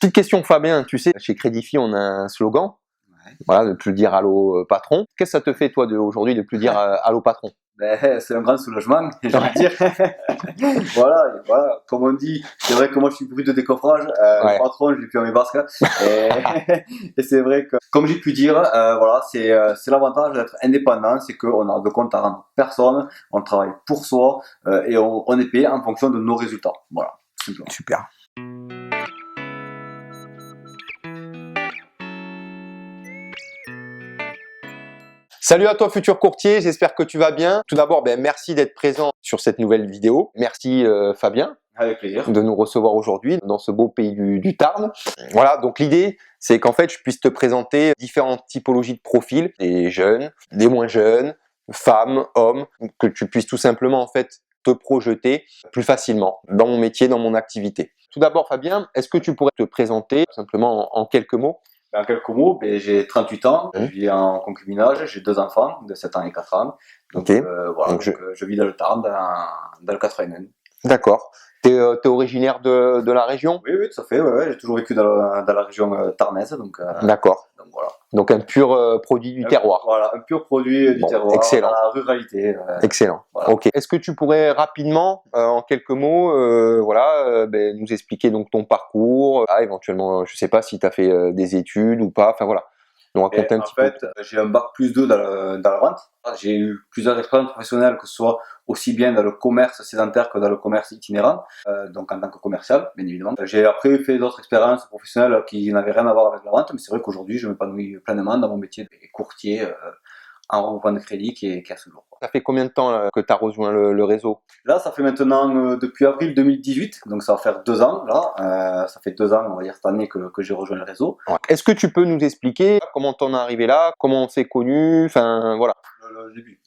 Petite question Fabien, tu sais, chez Crédify, on a un slogan, voilà, de plus dire allô patron. Qu'est-ce que ça te fait toi aujourd'hui de plus dire allô patron? C'est un grand soulagement, j'ai envie de dire. Voilà, comme on dit, c'est vrai que moi je suis brut de décoffrage, le patron je l'ai plus à mes basques, et c'est vrai que, comme j'ai pu dire, voilà, c'est l'avantage d'être indépendant, c'est qu'on a de compte à rendre personne, on travaille pour soi, et on est payé en fonction de nos résultats. Voilà, tout simplement. Super. Salut à toi futur courtier, j'espère que tu vas bien. Tout d'abord, merci d'être présent sur cette nouvelle vidéo. Merci Fabien. Avec plaisir. De nous recevoir aujourd'hui dans ce beau pays du Tarn. Voilà, donc l'idée, c'est qu'en fait, je puisse te présenter différentes typologies de profils, des jeunes, des moins jeunes, femmes, hommes, que tu puisses tout simplement en fait te projeter plus facilement dans mon métier, dans mon activité. Tout d'abord, Fabien, est-ce que tu pourrais te présenter simplement en quelques mots? En quelques mots, j'ai 38 ans, je vis en concubinage, j'ai 2 enfants de 7 ans et 4 ans. Donc, voilà, donc, je vis dans le Tarn, dans le 89. D'accord. T'es originaire de la région? Oui, tout à fait, ouais, j'ai toujours vécu dans la région tarnaise. D'accord. Donc voilà. Donc un pur produit du terroir. Voilà, un pur produit du terroir, excellent. dans la ruralité. Excellent. Voilà. Ok. Est-ce que tu pourrais rapidement, en quelques mots, nous expliquer donc ton parcours, éventuellement, je sais pas si tu as fait des études ou pas, enfin voilà. Nous raconter un petit peu. En fait, j'ai un bac plus 2 dans la vente. J'ai eu plusieurs expériences professionnelles, que ce soit aussi bien dans le commerce sédentaire que dans le commerce itinérant, donc en tant que commercial, bien évidemment. J'ai après fait d'autres expériences professionnelles qui n'avaient rien à voir avec la vente, mais c'est vrai qu'aujourd'hui, je m'épanouis pleinement dans mon métier de courtier en revente de crédit qui est à ce jour. Ça fait combien de temps que tu as rejoint le réseau? Là, ça fait maintenant depuis avril 2018, donc ça va faire 2 ans. Là, ça fait 2 ans, on va dire cette année que j'ai rejoint le réseau. Est-ce que tu peux nous expliquer comment t'en es arrivé là, comment on s'est connus, enfin voilà. Le début.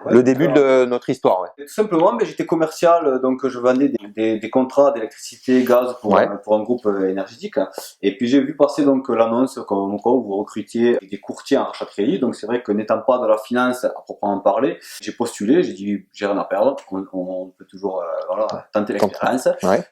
Le début de notre histoire. Ouais. Tout simplement, j'étais commercial, donc je vendais des contrats d'électricité, gaz pour un groupe énergétique. Et puis j'ai vu passer donc l'annonce comme quoi vous recrutiez des courtiers en rachat de crédit. Donc c'est vrai que n'étant pas de la finance à proprement parler, j'ai postulé, j'ai dit j'ai rien à perdre, on peut toujours tenter l'expérience.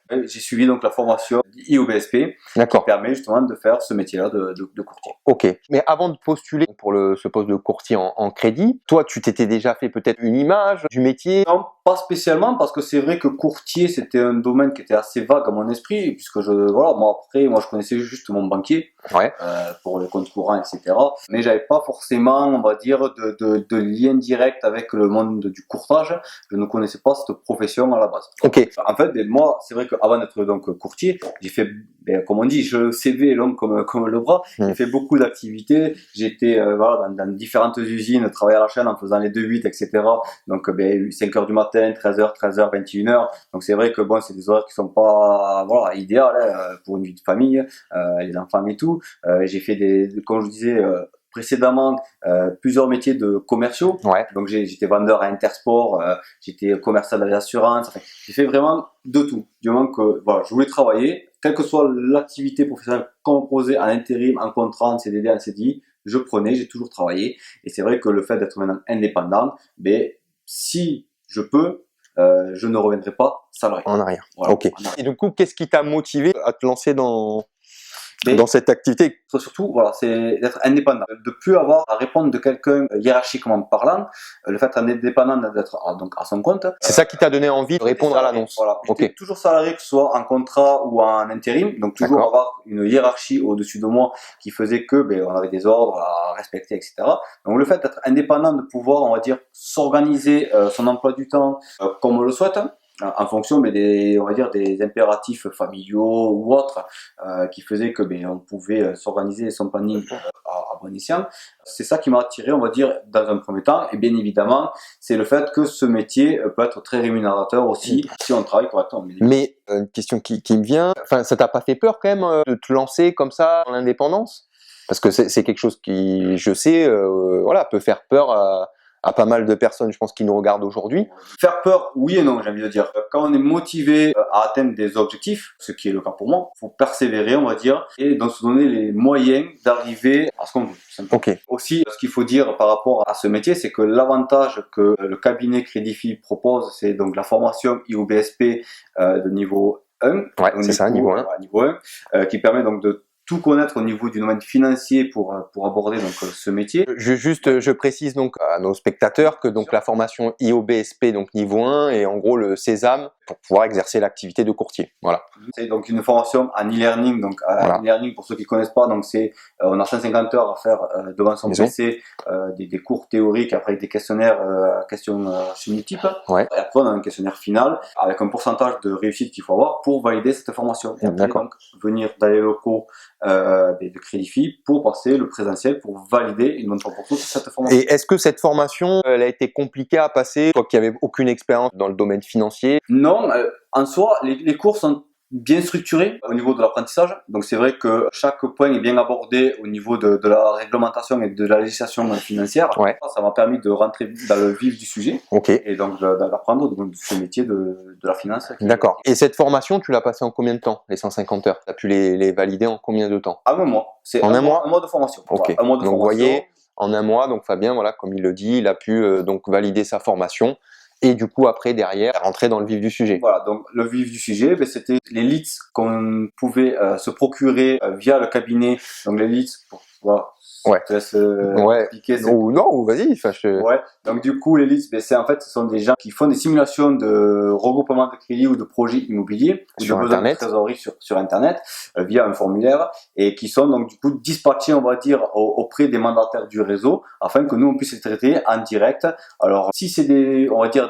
J'ai suivi donc la formation IOBSP qui permet justement de faire ce métier-là de courtier. Ok, mais avant de postuler pour ce poste de courtier en crédit, toi tu t'étais déjà fait peut-être une image du métier? Non, pas spécialement, parce que c'est vrai que courtier c'était un domaine qui était assez vague à mon esprit, puisque moi je connaissais juste mon banquier pour les comptes courants, etc. Mais j'avais pas forcément, on va dire, de lien direct avec le monde du courtage. Je ne connaissais pas cette profession à la base. Ok. En fait, moi, c'est vrai qu'avant d'être donc courtier, j'ai fait, comme on dit, le CV est long comme le bras. J'ai fait beaucoup d'activités. J'étais dans différentes usines, travaillé à la chaîne en faisant les 2-8, etc. Donc 5h du matin, 13h, 21h. Donc c'est vrai que bon, c'est des horaires qui sont pas idéales pour une vie de famille, les enfants et tout. J'ai fait comme je disais précédemment plusieurs métiers de commerciaux. Donc j'étais vendeur à Intersport, j'étais commercial à l'assurance. Enfin, j'ai fait vraiment de tout. Du moment que je voulais travailler, quelle que soit l'activité professionnelle qu'on me posait en intérim, en contrat, en CDD, en CDI, je prenais, j'ai toujours travaillé. Et c'est vrai que le fait d'être maintenant indépendant, si je peux, je ne reviendrai pas salarié. En arrière. Voilà, ok. Et du coup, qu'est-ce qui t'a motivé à te lancer dans cette activité? Surtout, c'est d'être indépendant, de plus avoir à répondre de quelqu'un hiérarchiquement parlant. Le fait d'être indépendant, d'être donc à son compte. C'est ça qui t'a donné envie de répondre à l'annonce. Voilà. J'étais toujours salarié, que ce soit en contrat ou en intérim, donc toujours avoir une hiérarchie au-dessus de moi qui faisait que on avait des ordres à respecter, etc. Donc le fait d'être indépendant, de pouvoir, on va dire, s'organiser son emploi du temps comme on le souhaite, en fonction on va dire des impératifs familiaux ou autres qui faisaient que on pouvait s'organiser son planning à bon escient. C'est ça qui m'a attiré, on va dire, dans un premier temps. Et bien évidemment, c'est le fait que ce métier peut être très rémunérateur aussi si on travaille correctement. Mais une question qui me vient, ça t'a pas fait peur quand même de te lancer comme ça en indépendance? Parce que c'est quelque chose qui, je sais, peut faire peur à pas mal de personnes, je pense, qui nous regardent aujourd'hui. Faire peur, oui et non, j'ai envie de dire. Quand on est motivé à atteindre des objectifs, ce qui est le cas pour moi, il faut persévérer, on va dire, et donc se donner les moyens d'arriver à ce qu'on veut. Aussi, ce qu'il faut dire par rapport à ce métier, c'est que l'avantage que le cabinet Crédify propose, c'est donc la formation IOBSP de niveau 1. Ouais, c'est ça, niveau 1. Niveau 1, qui permet donc de tout connaître au niveau du domaine financier pour aborder donc ce métier. Je précise donc à nos spectateurs que donc la formation IOBSP donc niveau 1 est en gros le sésame pour pouvoir exercer l'activité de courtier. Voilà. C'est donc une formation en e-learning. Donc voilà. e-learning, pour ceux qui connaissent pas, donc c'est on a 150 heures à faire devant son PC, des cours théoriques après des questionnaires questions multiples. Ouais. Et après on a un questionnaire final avec un pourcentage de réussite qu'il faut avoir pour valider cette formation. Et après, donc venir dans les locaux de Crédify pour passer le présentiel pour valider une bonne fois pour toutes cette formation. Et est-ce que cette formation elle a été compliquée à passer, toi qui n'avais aucune expérience dans le domaine financier? Non, en soi les cours sont bien structuré au niveau de l'apprentissage. Donc c'est vrai que chaque point est bien abordé au niveau de la réglementation et de la législation financière. Ouais. Ça m'a permis de rentrer dans le vif du sujet. Okay. Et donc d'apprendre ce métier de la finance. D'accord. Et cette formation, tu l'as passée en combien de temps, les 150 heures? Tu as pu les valider en combien de temps? En un mois. C'est en un mois? Un mois de formation. Ok. Voilà, un mois de donc formation. Vous voyez, en un mois, donc Fabien, voilà, comme il le dit, il a pu donc valider sa formation. Et du coup, après, derrière, rentrer dans le vif du sujet. Voilà, donc le vif du sujet, c'était les leads qu'on pouvait se procurer via le cabinet. Donc les leads, voilà, ouais. Je te laisse expliquer. Non, vas-y. Ouais, donc du coup, les leads, c'est en fait, ce sont des gens qui font des simulations de regroupement de crédits ou de projets immobiliers ou sur de besoins Internet. de trésorerie sur Internet via un formulaire et qui sont donc du coup dispatchés, on va dire, auprès des mandataires du réseau afin que nous on puisse les traiter en direct. Alors, si c'est des, on va dire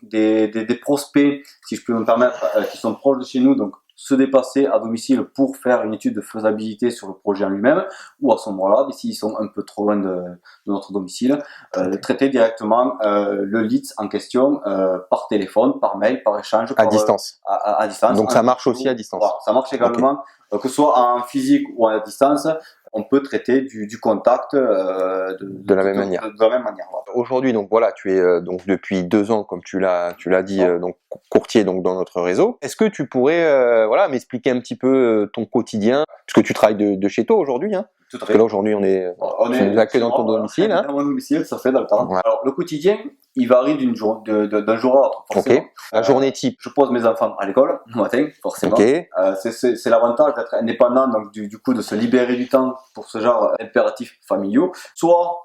des prospects, si je peux me permettre, qui sont proches de chez nous, donc se déplacer à domicile pour faire une étude de faisabilité sur le projet en lui-même, ou à ce moment-là, s'ils sont un peu trop loin de notre domicile, traiter directement le lead en question par téléphone, par mail, par échange. À distance. À distance. Donc ça marche aussi à distance. Voilà, ça marche également, que ce soit en physique ou à distance. On peut traiter du contact de la même manière. De la même manière. Voilà. Aujourd'hui, donc voilà, tu es donc depuis 2 ans, comme tu l'as dit, donc courtier donc dans notre réseau. Est-ce que tu pourrais voilà m'expliquer un petit peu ton quotidien, puisque tu travailles de chez toi aujourd'hui, hein? Tout à fait. Parce que là aujourd'hui on est que dans ton domicile. Dans mon domicile, ça fait dans le temps. Ouais. Alors le quotidien, il varie d'un jour à l'autre. Ok. La journée type. Je pose mes enfants à l'école le matin, forcément. Okay. C'est l'avantage d'être indépendant, donc du coup de se libérer du temps pour ce genre d'impératifs familiaux. Soit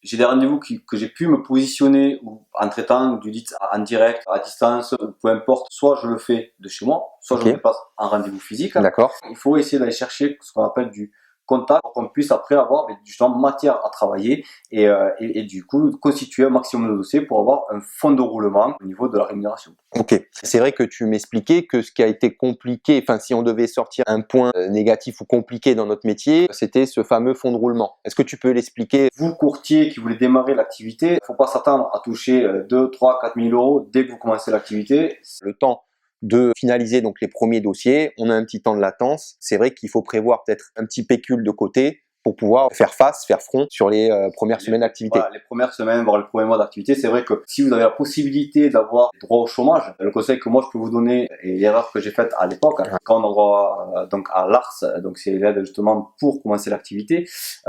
j'ai des rendez-vous que j'ai pu me positionner en traitant du lead en direct, à distance, peu importe. Soit je le fais de chez moi, soit je me passe en rendez-vous physique. D'accord. Il faut essayer d'aller chercher ce qu'on appelle du contact pour qu'on puisse après avoir justement matière à travailler et du coup constituer un maximum de dossiers pour avoir un fond de roulement au niveau de la rémunération. Ok, c'est vrai que tu m'expliquais que ce qui a été compliqué, enfin si on devait sortir un point négatif ou compliqué dans notre métier, c'était ce fameux fond de roulement. Est-ce que tu peux l'expliquer? Vous, courtier qui voulez démarrer l'activité, il ne faut pas s'attendre à toucher 2, 3, 4 000 euros dès que vous commencez l'activité. Le temps de finaliser donc les premiers dossiers, on a un petit temps de latence. C'est vrai qu'il faut prévoir peut-être un petit pécule de côté pour pouvoir faire front sur les premières semaines d'activité. Voilà, les premières semaines, voire les premiers mois d'activité, c'est vrai que si vous avez la possibilité d'avoir droit au chômage, le conseil que moi je peux vous donner, et l'erreur que j'ai faite à l'époque, quand on aura donc à l'ARS, donc c'est l'aide justement pour commencer l'activité,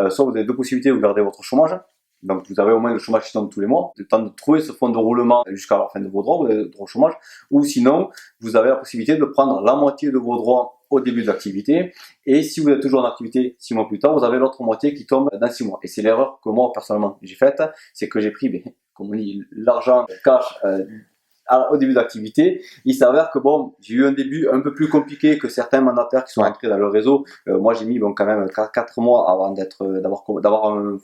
soit vous avez deux possibilités, vous gardez votre chômage, donc vous avez au moins le chômage qui tombe tous les mois, le temps de trouver ce fonds de roulement jusqu'à la fin de vos droits, vous avez le droit au chômage, ou sinon vous avez la possibilité de prendre la moitié de vos droits au début de l'activité, et si vous êtes toujours en activité 6 mois plus tard, vous avez l'autre moitié qui tombe dans 6 mois. Et c'est l'erreur que moi personnellement j'ai faite, c'est que j'ai pris, comme on dit, l'argent cash au début d'activité. Il s'avère que j'ai eu un début un peu plus compliqué que certains mandataires qui sont entrés dans le réseau. Moi j'ai mis quand même 4 mois avant d'avoir un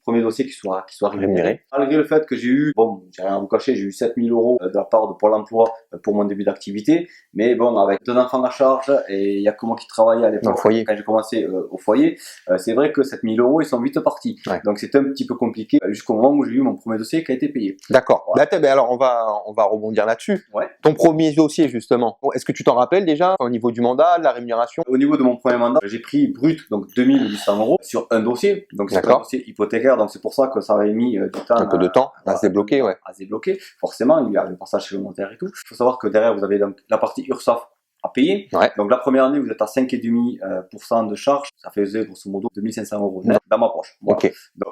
premier dossier qui soit rémunéré. Malgré le fait que j'ai eu, j'ai rien à vous cacher, j'ai eu 7 000 euros de la part de Pôle emploi pour mon début d'activité, mais avec 2 enfants à charge et il y a que moi qui travaillais à l'époque quand j'ai commencé au foyer, c'est vrai que 7 000 euros ils sont vite partis. Donc c'était un petit peu compliqué jusqu'au moment où j'ai eu mon premier dossier qui a été payé. D'accord. Voilà. Alors on va rebondir là-dessus. Ton premier dossier justement, est-ce que tu t'en rappelles déjà au niveau du mandat, de la rémunération? Au niveau de mon premier mandat, j'ai pris brut donc 2800 euros sur un dossier, donc c'est un dossier hypothécaire, donc c'est pour ça que ça avait mis du temps, un peu de temps à se débloquer. À se débloquer, forcément, il y a le passage chez le notaire et tout. Il faut savoir que derrière vous avez donc la partie URSSAF à payer. Donc la première année vous êtes à 5,5% de charge, ça faisait grosso modo 2500 euros dans ma poche. Voilà.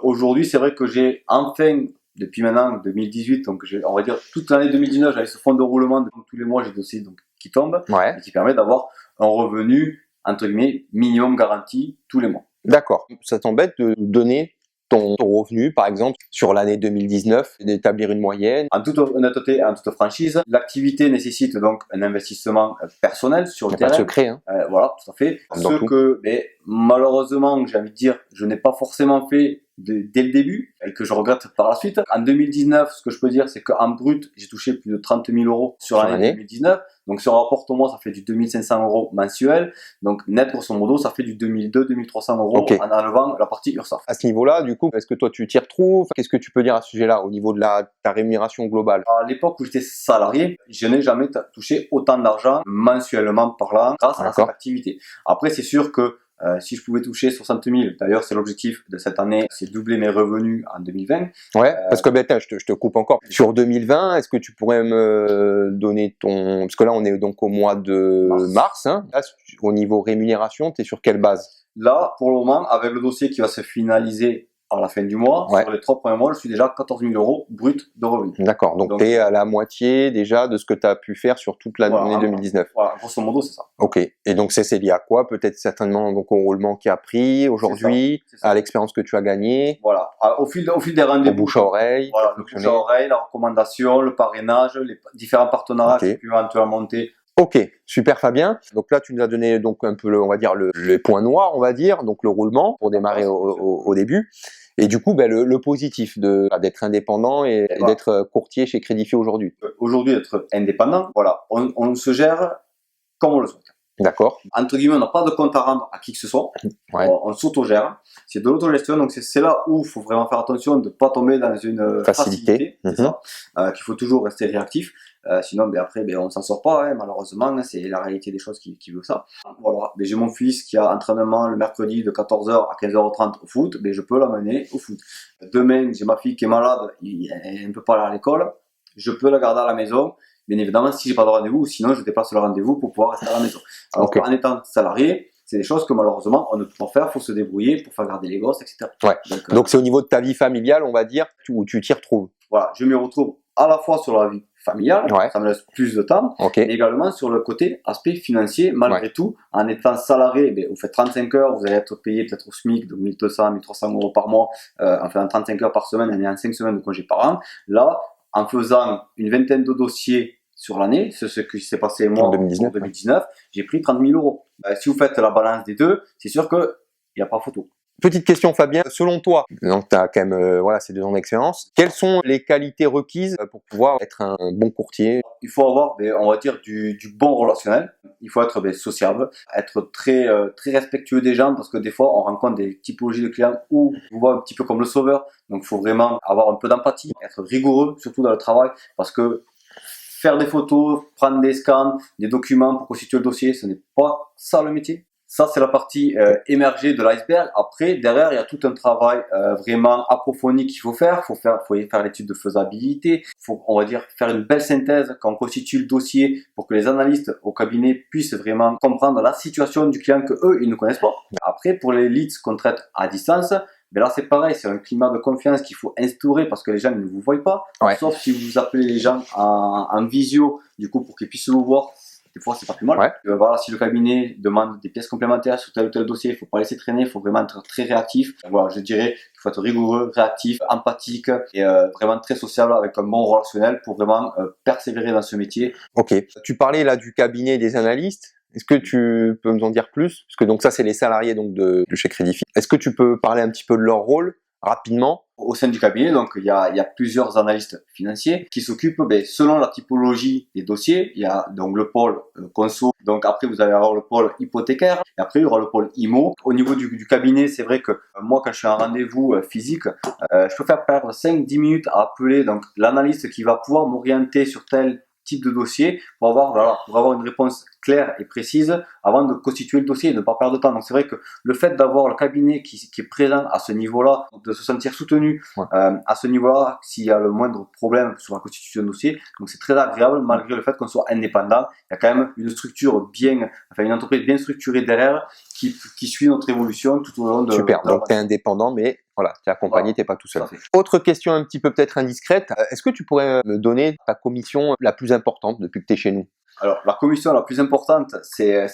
Aujourd'hui c'est vrai que j'ai enfin, depuis maintenant 2018, donc on va dire toute l'année 2019, j'avais ce fonds de roulement, donc tous les mois j'ai dossier donc qui tombe Ouais. et qui permet d'avoir un revenu, entre guillemets, minimum garanti tous les mois. D'accord. Ça t'embête de donner ton revenu, par exemple, sur l'année 2019, d'établir une moyenne? En toute honnêteté, en toute franchise, l'activité nécessite donc un investissement personnel sur le Il n'y a pas de terrain. secret, hein. Voilà, tout à fait. Comme dans Ce tout. que, malheureusement, j'ai envie de dire, je n'ai pas forcément fait dès le début et que je regrette par la suite. En 2019, ce que je peux dire, c'est qu'en brut, j'ai touché plus de 30 000 euros sur l'année 2019. Donc, sur un rapport au mois, ça fait du 2500 euros mensuel. Donc, net, grosso modo, ça fait du 2200-2300 euros en enlevant la partie URSSAF. À ce niveau-là, du coup, est-ce que toi, tu t'y retrouves? Qu'est-ce que tu peux dire à ce sujet-là, au niveau de ta rémunération globale? À l'époque où j'étais salarié, je n'ai jamais touché autant d'argent mensuellement parlant grâce à cette activité. Après, c'est sûr que si je pouvais toucher 60 000, d'ailleurs c'est l'objectif de cette année, c'est doubler mes revenus en 2020. Ouais, parce que je te coupe encore. Sur 2020, est-ce que tu pourrais me donner parce que là on est donc au mois de mars, hein. Là, au niveau rémunération, tu es sur quelle base? Là, pour le moment, avec le dossier qui va se finaliser à la fin du mois, sur les 3 premiers mois, je suis déjà à 14 000 euros brut de revenus. D'accord, donc tu es à la moitié déjà de ce que tu as pu faire sur toute l'année 2019. Voilà, grosso modo, c'est ça. Ok, et donc c'est lié à quoi? Peut-être certainement donc, au roulement qui a pris aujourd'hui, à l'expérience que tu as gagnée. Voilà, au fil des rendez-vous. Au bouche à oreille. Voilà, le bouche à oreille, la recommandation, le parrainage, les différents partenariats que tu as éventuellement monter. Ok, super Fabien. Donc là, tu nous as donné donc un peu, on va dire, le point noir, on va dire, donc le roulement pour démarrer au début. Et du coup, le positif d'être indépendant et d'être courtier chez Crédify aujourd'hui. Aujourd'hui, être indépendant, voilà, on se gère comme on le souhaite. D'accord. Entre guillemets, on n'a pas de compte à rendre à qui que ce soit. Ouais. On s'autogère. C'est de l'autogestion, donc c'est là où il faut vraiment faire attention de ne pas tomber dans une facilité. C'est ça. Qu'il faut toujours rester réactif. Sinon, après, on s'en sort pas, hein, malheureusement. C'est la réalité des choses qui veut ça. Voilà. J'ai mon fils qui a entraînement le mercredi de 14h à 15h30 au foot. Je peux l'amener au foot. Demain, j'ai ma fille qui est malade. Elle ne peut pas aller à l'école. Je peux la garder à la maison. Bien évidemment, si j'ai pas de rendez-vous, sinon je déplace le rendez-vous pour pouvoir rester à la maison. Alors qu'en étant salarié, c'est des choses que malheureusement on ne peut pas faire, il faut se débrouiller pour faire garder les gosses, etc. Ouais. Donc c'est au niveau de ta vie familiale, on va dire, où tu t'y retrouves. Voilà, je me retrouve à la fois sur la vie familiale, ça me laisse plus de temps, mais également sur le côté aspect financier, malgré tout, en étant salarié, vous faites 35 heures, vous allez être payé peut-être au SMIC de 1200, 1300 euros par mois, en faisant 35 heures par semaine et en 5 semaines de congé par an. Là, en faisant une vingtaine de dossiers sur l'année, c'est ce qui s'est passé moi en 2019, j'ai pris 30 000 euros. Si vous faites la balance des deux, c'est sûr qu'il n'y a pas photo. Petite question Fabien, selon toi, donc tu as quand même ces 2 ans d'expérience, quelles sont les qualités requises pour pouvoir être un bon courtier? Il faut avoir, on va dire, du bon relationnel. Il faut être sociable, être très respectueux des gens, parce que des fois on rencontre des typologies de clients où on voit un petit peu comme le sauveur. Donc il faut vraiment avoir un peu d'empathie, être rigoureux, surtout dans le travail, parce que faire des photos, prendre des scans, des documents pour constituer le dossier, ce n'est pas ça le métier. Ça, c'est la partie émergée de l'iceberg. Après, derrière, il y a tout un travail vraiment approfondi qu'il faut faire. Faut faire l'étude de faisabilité. Faut, on va dire, faire une belle synthèse quand on constitue le dossier pour que les analystes au cabinet puissent vraiment comprendre la situation du client que eux, ils ne connaissent pas. Après, pour les leads qu'on traite à distance, là, c'est pareil, c'est un climat de confiance qu'il faut instaurer parce que les gens ne vous voient pas. Sauf si vous appelez les gens en visio, du coup, pour qu'ils puissent vous voir. Des fois, c'est pas plus mal. Voilà, si le cabinet demande des pièces complémentaires sur tel ou tel dossier, il faut pas laisser traîner, il faut vraiment être très réactif. Voilà, je dirais qu'il faut être rigoureux, réactif, empathique et vraiment très sociable avec un bon relationnel pour vraiment persévérer dans ce métier. Ok. Tu parlais là du cabinet des analystes. Est-ce que tu peux nous en dire plus? Parce que donc ça, c'est les salariés donc de chez Crédify. Est-ce que tu peux parler un petit peu de leur rôle rapidement? Au sein du cabinet, donc il y a plusieurs analystes financiers qui s'occupent, selon la typologie des dossiers. Il y a donc le pôle conso, donc après vous allez avoir le pôle hypothécaire, et après il y aura le pôle IMO. Au niveau du cabinet, c'est vrai que moi quand je suis en rendez-vous physique, je peux faire perdre 5-10 minutes à appeler donc l'analyste qui va pouvoir m'orienter sur tel type de dossier pour avoir une réponse claire et précise avant de constituer le dossier et de ne pas perdre de temps. Donc c'est vrai que le fait d'avoir le cabinet qui est présent à ce niveau-là, de se sentir soutenu à ce niveau-là, s'il y a le moindre problème sur la constitution de dossier, donc c'est très agréable malgré le fait qu'on soit indépendant. Il y a quand même une structure une entreprise bien structurée derrière qui suit notre évolution tout au long de... Super, donc tu es indépendant, mais voilà, tu es accompagné, tu n'es pas tout seul. Autre question un petit peu peut-être indiscrète, est-ce que tu pourrais me donner ta commission la plus importante depuis que tu es chez nous? Alors, la commission la plus importante, c'est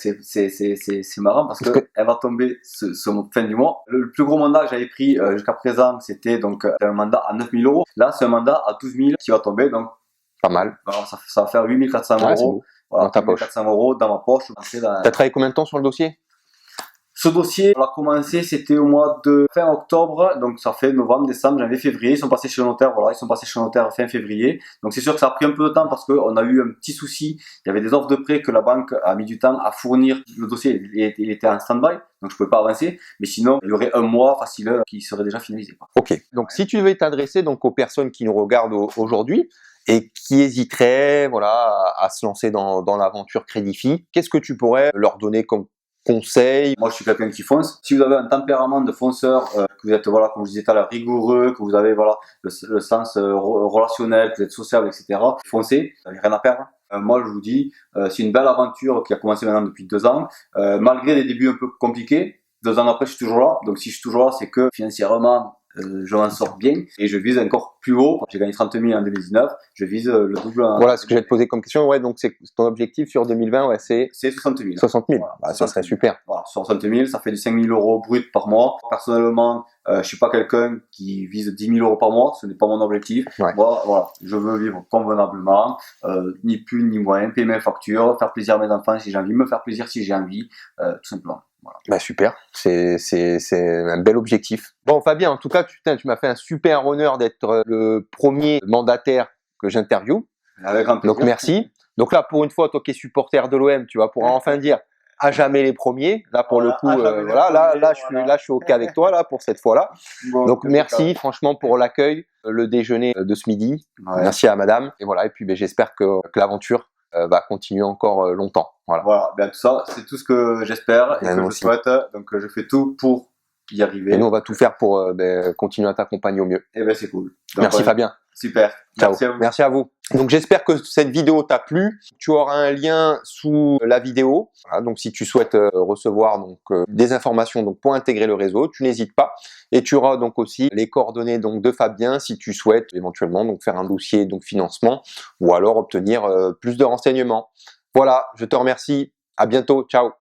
marrant parce que elle va tomber ce fin du mois. Le plus gros mandat que j'avais pris jusqu'à présent, c'était donc un mandat à 9 000 euros. Là, c'est un mandat à 12 000 qui va tomber, donc Pas mal. alors, ça va faire 8 400 Ouais, c'est euros. beau. Voilà, Dans ta 8 poche. 400 euros dans ma poche. T'as travaillé combien de temps sur le dossier? Ce dossier, on a commencé, c'était au mois de fin octobre, donc ça fait novembre, décembre, janvier, février. Ils sont passés chez le notaire, voilà, ils sont passés chez le notaire fin février. Donc c'est sûr que ça a pris un peu de temps parce qu'on a eu un petit souci. Il y avait des offres de prêt que la banque a mis du temps à fournir. Le dossier, il était en stand-by, donc je pouvais pas avancer. Mais sinon, il y aurait un mois facile qui serait déjà finalisé, quoi. Ok. Donc si tu devais t'adresser donc aux personnes qui nous regardent aujourd'hui et qui hésiteraient, voilà, à se lancer dans l'aventure Crédify, qu'est-ce que tu pourrais leur donner comme conseil? Moi, je suis quelqu'un qui fonce. Si vous avez un tempérament de fonceur, que vous êtes, voilà, comme je disais tout à l'heure, rigoureux, que vous avez, voilà, le sens relationnel, que vous êtes sociable, etc., foncez. Vous n'avez rien à perdre. Moi, je vous dis, c'est une belle aventure qui a commencé maintenant depuis 2 ans. Malgré des débuts un peu compliqués, 2 ans après, je suis toujours là. Donc, si je suis toujours là, c'est que financièrement, je m'en sors bien et je vise encore plus haut. J'ai gagné 30 000 en 2019, je vise le double. Voilà ce que j'allais te poser comme question. Ouais, donc c'est ton objectif sur 2020, ouais, c'est 60 000. 60 000. Voilà, Bah, ça serait super. Voilà, 60 000, ça fait du 5 000 euros brut par mois. Personnellement, je suis pas quelqu'un qui vise 10 000 euros par mois, ce n'est pas mon objectif. Ouais. Moi, voilà, je veux vivre convenablement, ni plus ni moins, payer mes factures, faire plaisir à mes enfants si j'ai envie, me faire plaisir si j'ai envie, tout simplement. Voilà. Bah super, c'est un bel objectif. Bon Fabien, en tout cas, tu m'as fait un super honneur d'être le premier mandataire que j'interviewe. Avec grand plaisir. Donc merci. Donc là, pour une fois, toi qui es supporter de l'OM, tu vas pouvoir enfin dire à jamais les premiers. Là pour le coup, voilà, là je suis ok avec toi là pour cette fois-là. Bon, Donc merci franchement pour l'accueil, le déjeuner de ce midi. Ouais. Merci à madame. Et voilà, et puis ben, j'espère que l'aventure va continuer encore longtemps. Voilà. Voilà, bien tout ça, c'est tout ce que j'espère et Ouais, que nous je aussi. souhaite. Donc je fais tout pour y arriver. Et nous, on va tout faire pour continuer à t'accompagner au mieux. Et ben c'est cool. Donc, Merci Fabien. Super. Ciao. Merci à vous. Merci à vous. Donc j'espère que cette vidéo t'a plu. Tu auras un lien sous la vidéo. Voilà, donc si tu souhaites recevoir donc des informations donc pour intégrer le réseau, tu n'hésites pas. Et tu auras donc aussi les coordonnées donc de Fabien si tu souhaites éventuellement donc faire un dossier donc financement ou alors obtenir plus de renseignements. Voilà, je te remercie. À bientôt. Ciao.